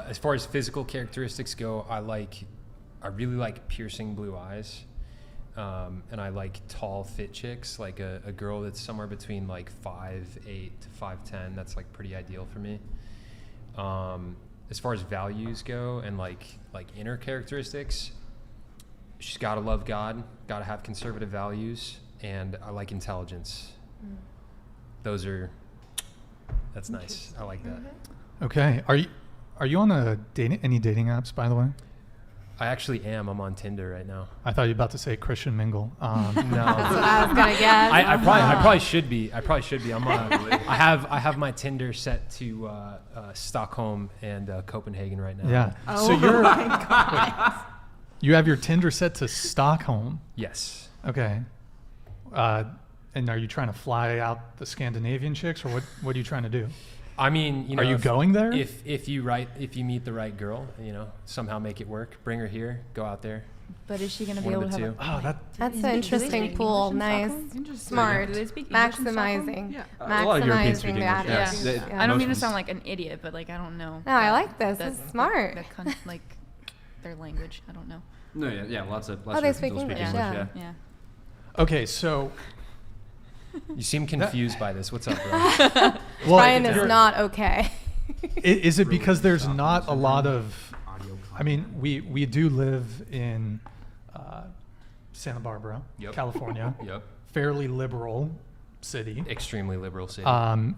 As far as physical characteristics go, I really like piercing blue eyes. And I like tall, fit chicks, like a girl that's somewhere between like 5'8" to 5'10". That's like pretty ideal for me. As far as values go and like inner characteristics, she's got to love God, got to have conservative values, and I like intelligence. That's nice. I like that. Okay. Are you on any dating apps, by the way? I actually am. I'm on Tinder right now. I thought you were about to say Christian Mingle. No. That's what I was gonna guess. I probably should be. I have my Tinder set to Stockholm and Copenhagen right now. Yeah. Oh, so you're. my God. You have your Tinder set to Stockholm. Yes. Okay. And are you trying to fly out the Scandinavian chicks, or what are you trying to do? I mean, are you going there? If you meet the right girl, somehow make it work. Bring her here. Go out there. But is she going to be able to have That's an interesting pool. Nice. Smart. Maximizing. Yeah. Maximizing that. Yeah. I don't mean to sound like an idiot, but like I don't know. No, I like this. It's smart. Like their language. I don't know. No, yeah, lots of they speak people English, yeah. Yeah. Okay, so. You seem confused by this. What's up, bro? Well, Brian is not okay. Is it because there's not a lot of? I mean, we do live in Santa Barbara, California. Yep. Fairly liberal city. Extremely liberal city.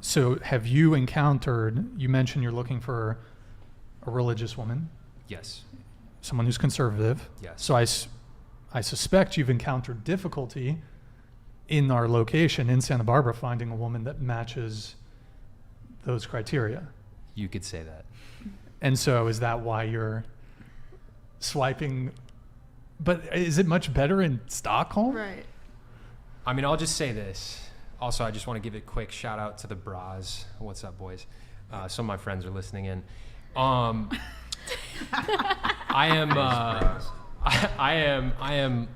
So have you encountered? You mentioned you're looking for a religious woman. Yes. Someone who's conservative. Yes. So I suspect you've encountered difficulty in our location in Santa Barbara finding a woman that matches those criteria. You could say that. And so is that why you're swiping? But is it much better in Stockholm? Right. I mean, I'll just say this. Also, I just want to give a quick shout out to the bras. What's up, boys? Some of my friends are listening in. I am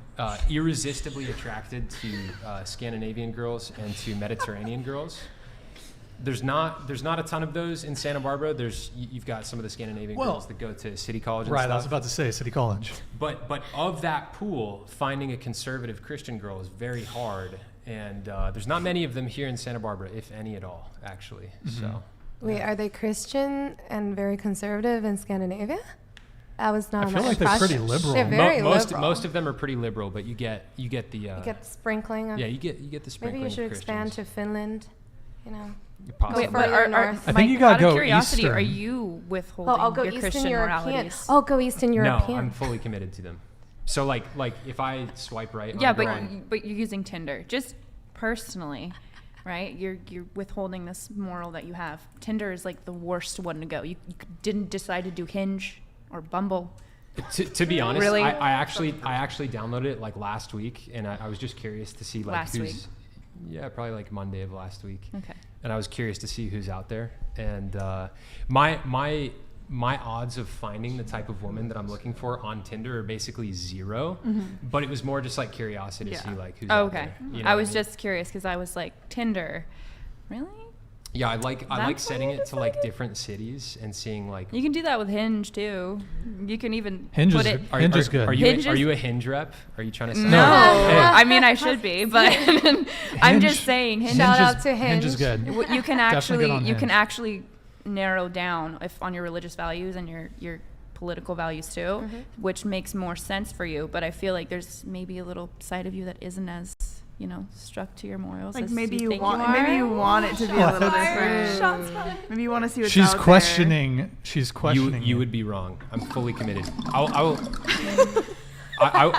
irresistibly attracted to Scandinavian girls and to Mediterranean girls. There's not a ton of those in Santa Barbara. You've got some of the Scandinavian girls that go to City College and right, stuff. I was about to say City College. But of that pool, finding a conservative Christian girl is very hard, and there's not many of them here in Santa Barbara, if any at all, actually. Mm-hmm. So. Wait, are they Christian and very conservative in Scandinavia? That was not. I feel like they're pretty liberal. They're very liberal. Most of them are pretty liberal, but you get the. You get the sprinkling of. Yeah, you get the sprinkling. Maybe you should of expand to Finland. Wait, but I think you gotta go curiosity, Eastern. are you withholding I'll go your Eastern Christian European. moralities? I'll go Eastern European. No, I'm fully committed to them. So like if I swipe right. Yeah, but you're using Tinder. Just personally, right? You're withholding this moral that you have. Tinder is like the worst one to go. You didn't decide to do Hinge or Bumble. To be honest, Really? I actually downloaded it like last week, and I was just curious to see like Last week? Yeah, probably like Monday of last week. Okay. And I was curious to see who's out there, and my odds of finding the type of woman that I'm looking for on Tinder are basically zero. Mm-hmm. But it was more just like curiosity to see like who's out there. You know I was just curious because I was like, Tinder, really? Yeah, I like That's setting what it to like different cities and seeing like. You can do that with Hinge too. You can even Hinge put is, it. Hinge is good. Are you a Hinge rep? Are you trying to say? No, Hey. I mean I should be, but I'm just saying Hinge. Shout out to Hinge. Hinge is good. You can Definitely good on actually Hinge. actually narrow down if on your religious values and your political values too, which makes more sense for you. But I feel like there's maybe a little side of you that isn't as struck to your morals. Like as maybe you think want, are. maybe you want it to be a little different. Maybe you want to see what's She's out questioning. She's questioning. You would be wrong. I'm fully committed. I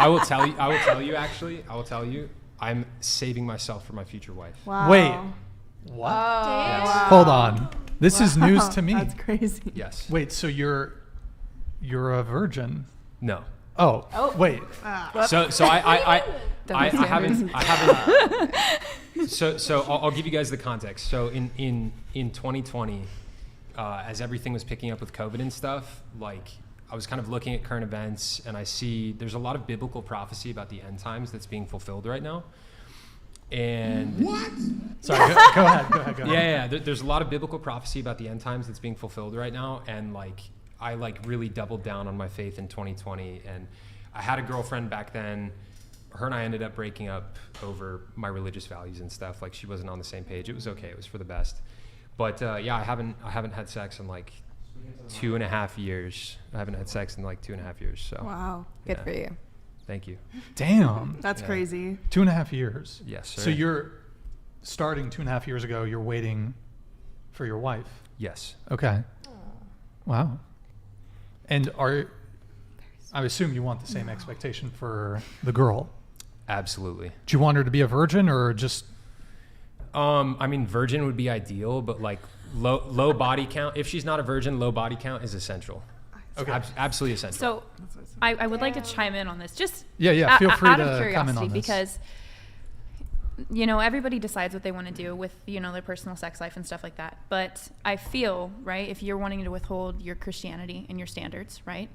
will tell you. I will tell you. I'm saving myself for my future wife. there. Wow. Wait. What? Yes. Wow. Hold on. This is news to me. That's crazy. Yes. Wait, so you're a virgin? No. Oh. Wait. So I haven't. So I'll give you guys the context. So in 2020, as everything was picking up with COVID and stuff, like I was kind of looking at current events, and I see there's a lot of biblical prophecy about the end times that's being fulfilled right now. And what? Sorry. Go ahead. Yeah. There's a lot of biblical prophecy about the end times that's being fulfilled right now, and like I like really doubled down on my faith in 2020, and I had a girlfriend back then. Her and I ended up breaking up over my religious values and stuff. Like, she wasn't on the same page. It was okay. It was for the best. But yeah, I haven't had sex in like 2.5 years. I haven't had sex in like 2.5 years. So Wow. Good yeah. for you. Thank you. Damn. That's Yeah. crazy. 2.5 years. Yes, sir. So you're starting 2.5 years ago. You're waiting for your wife. Yes. Okay. Wow. And I assume you want the same expectation for the girl. Absolutely. Do you want her to be a virgin or just? I mean, virgin would be ideal, but like low body count. If she's not a virgin, low body count is essential. Okay. Absolutely essential. So I would like to chime in on this, just Yeah. Feel free out to of comment curiosity, on this. because you know, everybody decides what they want to do with, you know, their personal sex life and stuff like that. But I feel, right, if you're wanting to withhold your Christianity and your standards, right,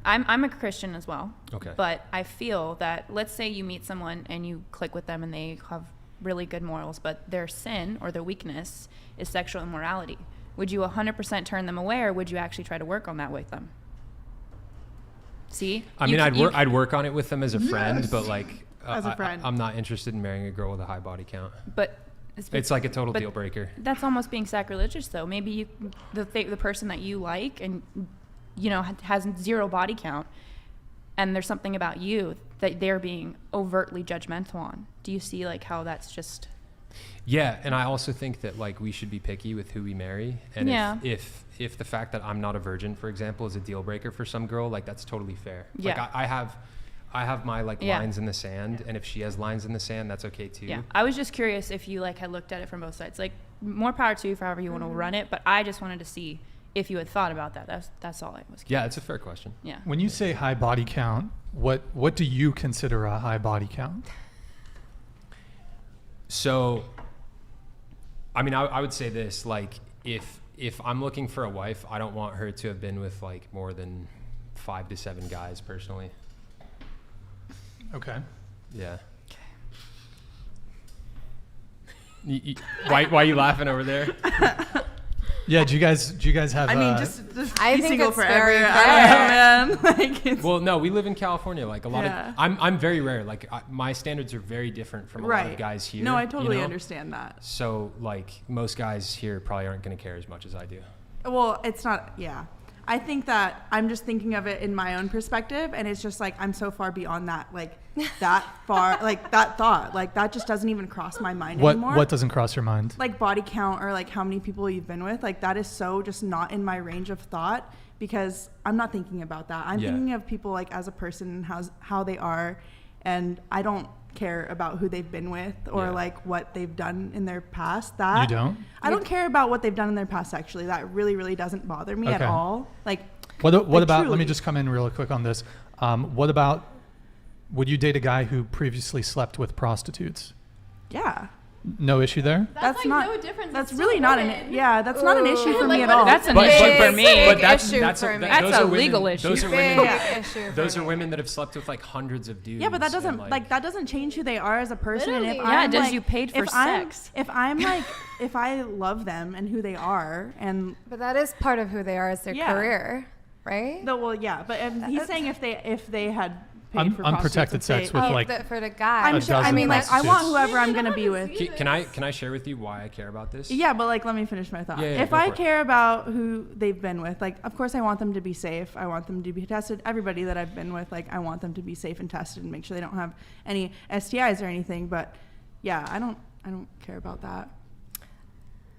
I'm a Christian as well. Okay. But I feel that, let's say you meet someone and you click with them and they have really good morals, but their sin or their weakness is sexual immorality. Would you 100% turn them away, or would you actually try to work on that with them? See? I mean, I'd work on it with them as a friend, but like, As a friend. I'm not interested in marrying a girl with a high body count. But It's like a total but deal breaker. That's almost being sacrilegious, though. Maybe the person that you like and, you know, has zero body count, and there's something about you that they're being overtly judgmental on. Do you see like how that's just? Yeah, and I also think that like we should be picky with who we marry. And Yeah. if the fact that I'm not a virgin, for example, is a deal breaker for some girl, like that's totally fair. Yeah. Like I have my like Yeah. lines in the sand, and if she has lines in the sand, that's okay too. Yeah, I was just curious if you like had looked at it from both sides. Like, more power to you for however you want to run it, but I just wanted to see if you had thought about that. That's all I was curious. Yeah, it's a fair question. Yeah. When you say high body count, what do you consider a high body count? So, I mean, I would say this, like, if I'm looking for a wife, I don't want her to have been with like more than 5 to 7 guys personally. Okay. Yeah. Why are you laughing over there? Yeah. Do you guys have? I mean, just I be think single it's forever. very I don't know, man. Like, it's, Well, no, we live in California. Like a lot Yeah. of, I'm very rare. Like my standards are very different from a lot of guys here. No, I you totally know? understand that. So like most guys here probably aren't going to care as much as I do. Well, it's not. Yeah, I think that I'm just thinking of it in my own perspective, and it's just like I'm so far beyond that. Like that far, like that thought, like that just doesn't even cross my mind anymore. What doesn't cross your mind? Like body count or like how many people you've been with, like that is so just not in my range of thought, because I'm not thinking about that. I'm Yeah. thinking of people like as a person and how they are, and I don't care about who they've been with or Yeah. like what they've done in their past. That You don't? I don't care about what they've done in their past sexually. That really doesn't bother me at Okay. all. Like What like, about? Let me truly. just come in real quick on this. What about? Would you date a guy who previously slept with prostitutes? yeah. No issue there. That's like not no different. That's It's really still not women. an that's not an issue for Like, me at what- all. That's an But- issue but- for but- me. But that's issue that's for a, me. That's those a are women, legal issue. Those are Big women. issue for Those are me. women that have slept with like hundreds of dudes. Yeah, but that doesn't and, like that doesn't change who they are as a person. And if Literally. Yeah, I'm, does like, you paid for if I'm- sex. If I'm like if I love them and who they are, and But that is part of who they are as their Yeah. career, right? well, yeah. But he's saying if they had paid for Unprotected prostitutes, sex if they- with like for the guy. I'm a sure. I dozen mean, like I want prostitutes. whoever I'm gonna be with. Can I share with you why I care about this? Yeah, but like, let me finish my thought. Yeah, if go I for it. care about who they've been with, like, of course I want them to be safe. I want them to be tested. Everybody that I've been with, like, I want them to be safe and tested and make sure they don't have any STIs or anything. But yeah, I don't care about that.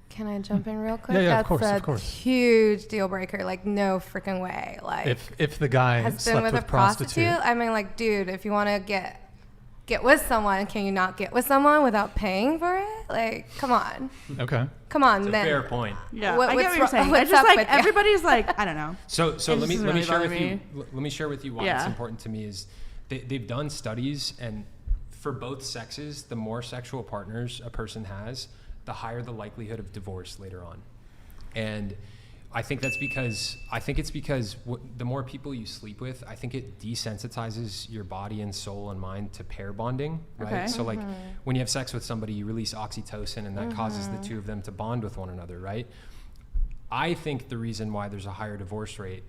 Can I jump in real quick? Yeah, of That's course, a of course. huge deal breaker. Like, no freaking way. Like, if the guy has been slept with with a prostitute. I mean, like, dude, if you want to get with someone, can you not get with someone without paying for it? Like, come on, Okay. come on, It's a then. fair point. Yeah, What- I get what's what you're saying. what's It's just up like with ya? everybody's like, I don't know. So It let just me doesn't let me really share bother with you me. let me share with you why Yeah. it's important to me is they've done studies, and for both sexes, the more sexual partners a person has, the higher the likelihood of divorce later on. And I think it's because the more people you sleep with, I think it desensitizes your body and soul and mind to pair bonding, right? Okay. So like when you have sex with somebody, you release oxytocin, and that causes the two of them to bond with one another, right? I think the reason why there's a higher divorce rate,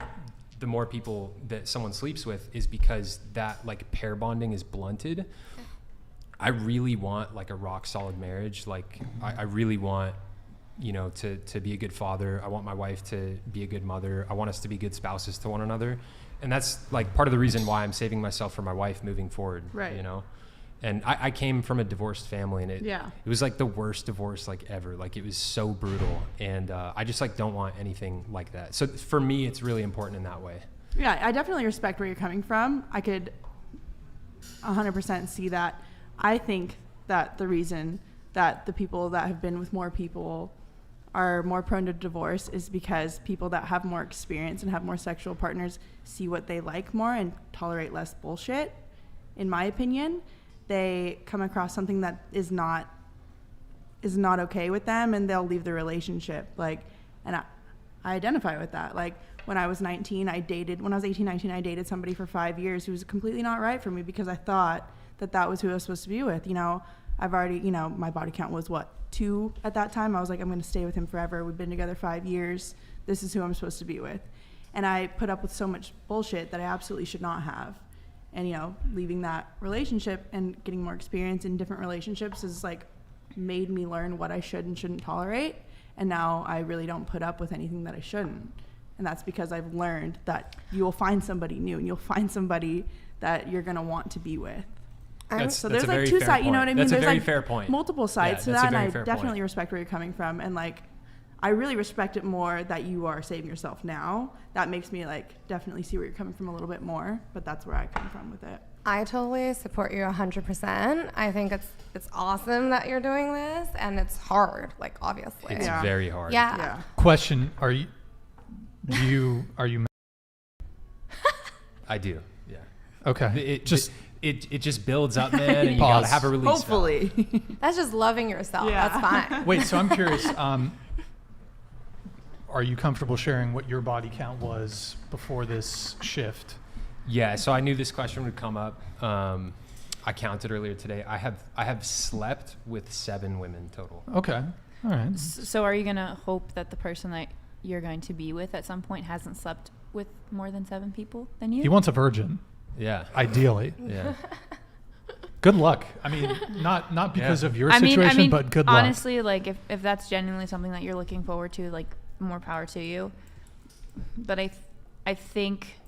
the more people that someone sleeps with, is because that like pair bonding is blunted. I really want like a rock solid marriage. Like I really want, you know, to be a good father. I want my wife to be a good mother. I want us to be good spouses to one another. And that's like part of the reason why I'm saving myself for my wife moving forward, Right. you know? And I came from a divorced family, and it Yeah. was like the worst divorce like ever. Like it was so brutal. And I just like don't want anything like that. So for me, it's really important in that way. Yeah, I definitely respect where you're coming from. I could 100% see that. I think that the reason that the people that have been with more people are more prone to divorce is because people that have more experience and have more sexual partners see what they like more and tolerate less bullshit. In my opinion, they come across something that is not okay with them, and they'll leave the relationship. Like, and I identify with that. Like, when I was 18, I dated somebody for 5 years who was completely not right for me because I thought that was who I was supposed to be with. You know, I've already, you know, my body count was 2 at that time. I was like, I'm going to stay with him forever. We've been together 5 years. This is who I'm supposed to be with. And I put up with so much bullshit that I absolutely should not have. And, you know, leaving that relationship and getting more experience in different relationships has like made me learn what I should and shouldn't tolerate. And now I really don't put up with anything that I shouldn't. And that's because I've learned that you will find somebody new and you'll find somebody that you're going to want to be with. So there's like two sides, you know what I mean? That's There's a very like fair point. multiple sides to that's that, a very and I fair definitely point. respect where you're coming from. And like, I really respect it more that you are saving yourself now. That makes me like definitely see where you're coming from a little bit more. But that's where I come from with it. I totally support you 100%. I think it's awesome that you're doing this, and it's hard, like obviously. It's Yeah. very hard. Yeah. Question: Are you I do. Yeah. okay? It just builds up, man, and you Pause. gotta have a release valve. Hopefully. That's just loving yourself. Yeah. That's fine. Wait, so I'm curious. Are you comfortable sharing what your body count was before this shift? Yeah, so I knew this question would come up. I counted earlier today. I have slept with 7 women total. Okay, all right. So are you going to hope that the person that you're going to be with at some point hasn't slept with more than 7 people than you? He wants a virgin, Yeah. ideally. Yeah. Good luck. I mean, not because Yeah. of your situation, but good luck. Honestly, like if that's genuinely something that you're looking forward to, like more power to you. But I think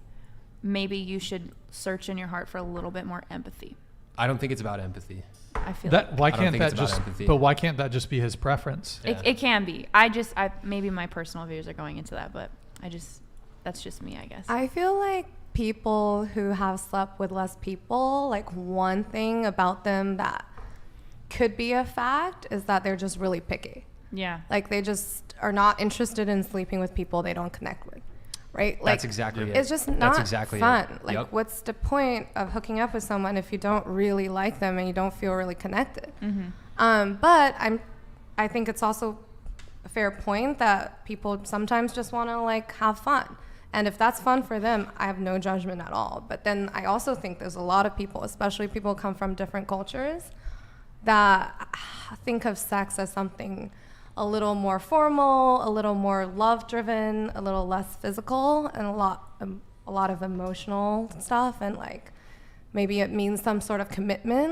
maybe you should search in your heart for a little bit more empathy. I don't think it's about empathy. I feel That why I don't can't think that it's about just? empathy. But why can't that just be his preference? Yeah. it can be. Maybe my personal views are going into that, but that's just me, I guess. I feel like people who have slept with less people, like one thing about them that could be a fact is that they're just really picky. Yeah. Like they just are not interested in sleeping with people they don't connect with, right? Like That's exactly it. it's just That's not exactly fun. it. Like Yep. what's the point of hooking up with someone if you don't really like them and you don't feel really connected? But I think it's also a fair point that people sometimes just want to like have fun. And if that's fun for them, I have no judgment at all. But then I also think there's a lot of people, especially people who come from different cultures, that think of sex as something a little more formal, a little more love-driven, a little less physical, and a lot of emotional stuff. And like maybe it means some sort of commitment.